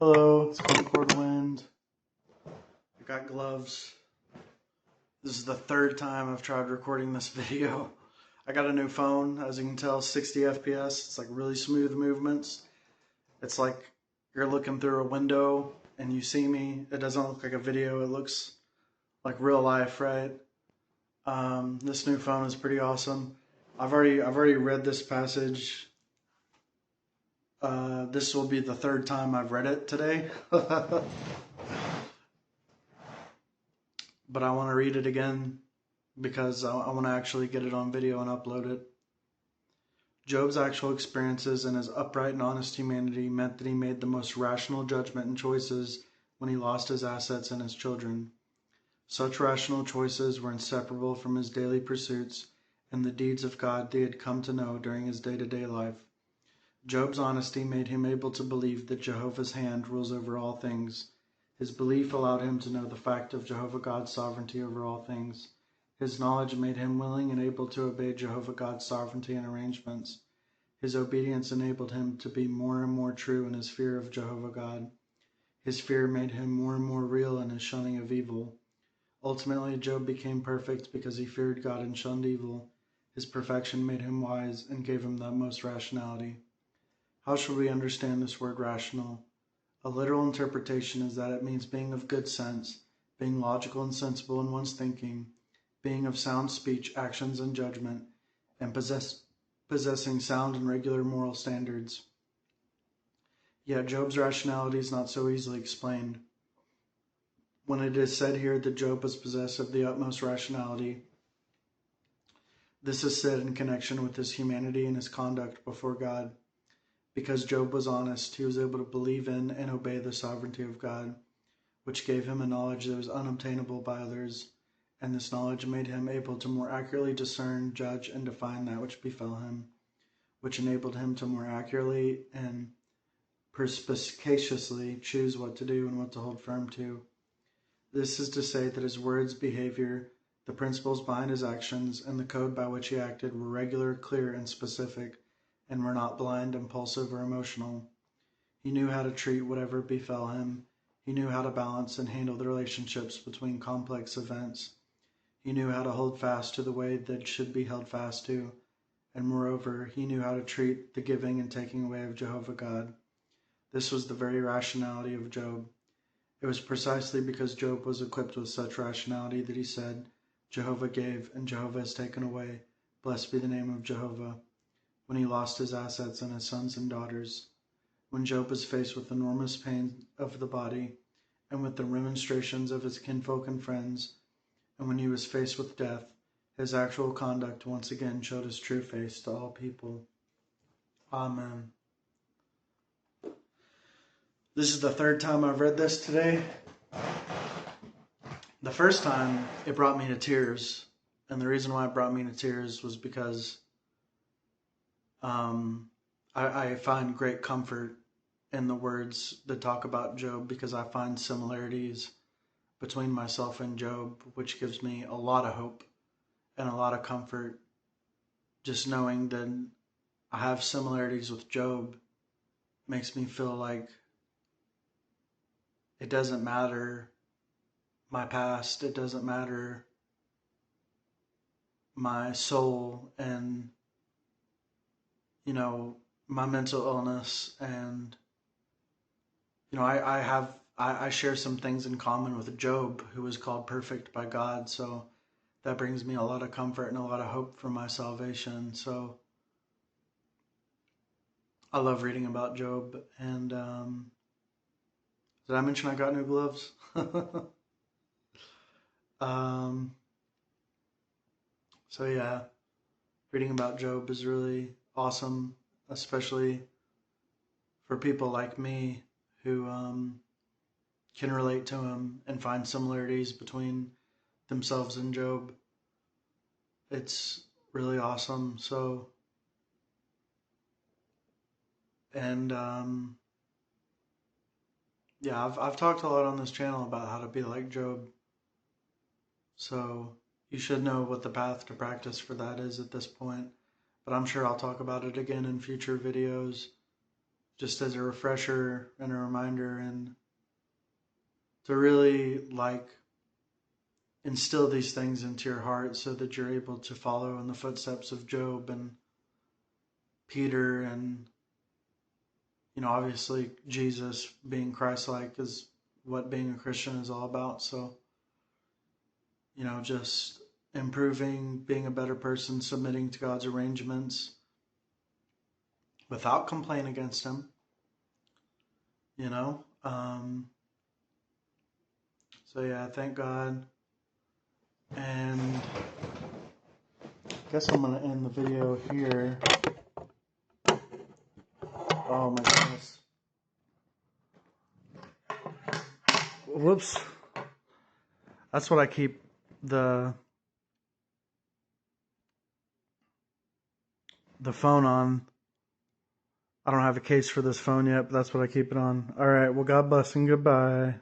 Hello, it's Concord Wind. I got gloves. This is the third time I've tried recording this video. I got a new phone, as you can tell, 60 FPS. It's like really smooth movements. It's like you're looking through a window and you see me. It doesn't look like a video, it looks like real life, right? This new phone is pretty awesome. I've already read this passage. This will be the third time I've read it today. But I want to read it again because I want to actually get it on video and upload it. Job's actual experiences and his upright and honest humanity meant that he made the most rational judgment and choices when he lost his assets and his children. Such rational choices were inseparable from his daily pursuits and the deeds of God that he had come to know during his day-to-day life. Job's honesty made him able to believe that Jehovah's hand rules over all things. His belief allowed him to know the fact of Jehovah God's sovereignty over all things. His knowledge made him willing and able to obey Jehovah God's sovereignty and arrangements. His obedience enabled him to be more and more true in his fear of Jehovah God. His fear made him more and more real in his shunning of evil. Ultimately, Job became perfect because he feared God and shunned evil. His perfection made him wise and gave him the utmost rationality. How should we understand this word rational? A literal interpretation is that it means being of good sense, being logical and sensible in one's thinking, being of sound speech, actions, and judgment, and possessing sound and regular moral standards. Yet Job's rationality is not so easily explained. When it is said here that Job was possessed of the utmost rationality, this is said in connection with his humanity and his conduct before God. Because Job was honest, he was able to believe in and obey the sovereignty of God, which gave him a knowledge that was unobtainable by others, and this knowledge made him able to more accurately discern, judge, and define that which befell him, which enabled him to more accurately and perspicaciously choose what to do and what to hold firm to. This is to say that his words, behavior, the principles behind his actions, and the code by which he acted were regular, clear, and specific, and were not blind, impulsive, or emotional. He knew how to treat whatever befell him. He knew how to balance and handle the relationships between complex events. He knew how to hold fast to the way that should be held fast to, and moreover, he knew how to treat the giving and taking away of Jehovah God. This was the very rationality of Job. It was precisely because Job was equipped with such rationality that he said, Jehovah gave and Jehovah has taken away. Blessed be the name of Jehovah. When he lost his assets and his sons and daughters, when Job was faced with enormous pain of the body, and with the remonstrations of his kinfolk and friends, and when he was faced with death, his actual conduct once again showed his true face to all people. Amen. This is the third time I've read this today. The first time, it brought me to tears, and the reason why it brought me to tears was because I find great comfort in the words that talk about Job, because I find similarities between myself and Job, which gives me a lot of hope and a lot of comfort. Just knowing that I have similarities with Job makes me feel like it doesn't matter my past, it doesn't matter my soul and, my mental illness, and I share some things in common with Job, who was called perfect by God. So that brings me a lot of comfort and a lot of hope for my salvation. So I love reading about Job. And did I mention I got new gloves? So yeah, reading about Job is really awesome, especially for people like me who can relate to him and find similarities between themselves and Job. It's really awesome. So, and yeah, I've talked a lot on this channel about how to be like Job. So you should know what the path to practice for that is at this point. But I'm sure I'll talk about it again in future videos. just as a refresher and a reminder, and to really like instill these things into your heart so that you're able to follow in the footsteps of Job and Peter, and obviously Jesus. Being Christ-like is what being a Christian is all about. So just improving, being a better person, submitting to God's arrangements without complaint against him, so yeah, thank God. And I guess I'm going to end the video here. Oh my goodness. Whoops. That's what I keep the phone on. I don't have a case for this phone yet, but that's what I keep it on. All right. Well, God bless and goodbye.